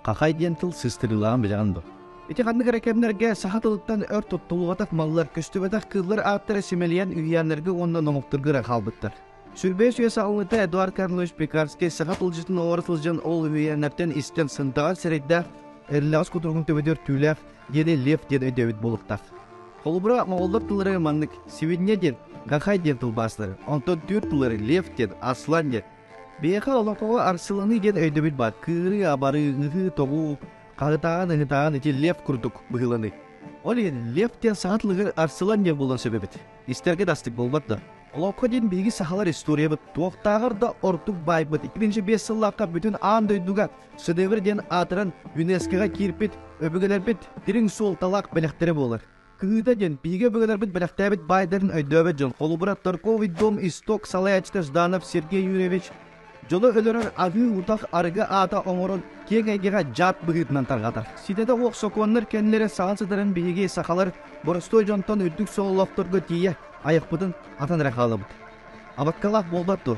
Какай диен тыл сыстырылаан билеген бу. Ити канны керекемнерге сахатылыктан өр тоттулугатак маллар көстүбетак кыллар аттары симелиен үйяннерге онна номуктургыра калбыттар. Сүрбе сүйесі алыныта Эдуард Карлович Пекарский сахатылжытын оратылжын ол үйяннерден истен сындаган серейді эрлягас кутургун төбөдөр түүлэf деди лев деди өдөбүт болуктак. Холубура моголдор тылары маннык сивидне ден, какай ден тылбастары, онтон түр тылары лев ден, аслан ден. Бейха олакова арсыланы ден өдөбүт бар, кыры, абары, ыхы, тогу, кагытаган ити лев курдук быгыланы. Ол ен лев ден сахатлыгы арсылан ден болан сөбөбүт. Истерге дастык болбатты. Олакка ден бейги сахалар история быт, туактагыр да ортук бай быт. 2005 жыллакка бүтүн аан дөйдуга Шедевр ден атыран ЮНЕСКО-га кирпит, өбүгелер бит, тирин сол талак белектери болар. Кыыда ден бейге бөгелер бит белектери бит байдарын өйдөбөт жон. Холубура торговый дом исток Салаячты Жданов Сергей Юрьевич. Жолы өлөрөр агы утак арыга ата оңорон кеңегега жат быгытынан таргатар. Сидеде ок соконнар кенлери саансыдарын бейге сахалар боростой жонтон үрдүк сололокторго тие аяк бутын атан рахалы бут. Абаккалак болбаттыр.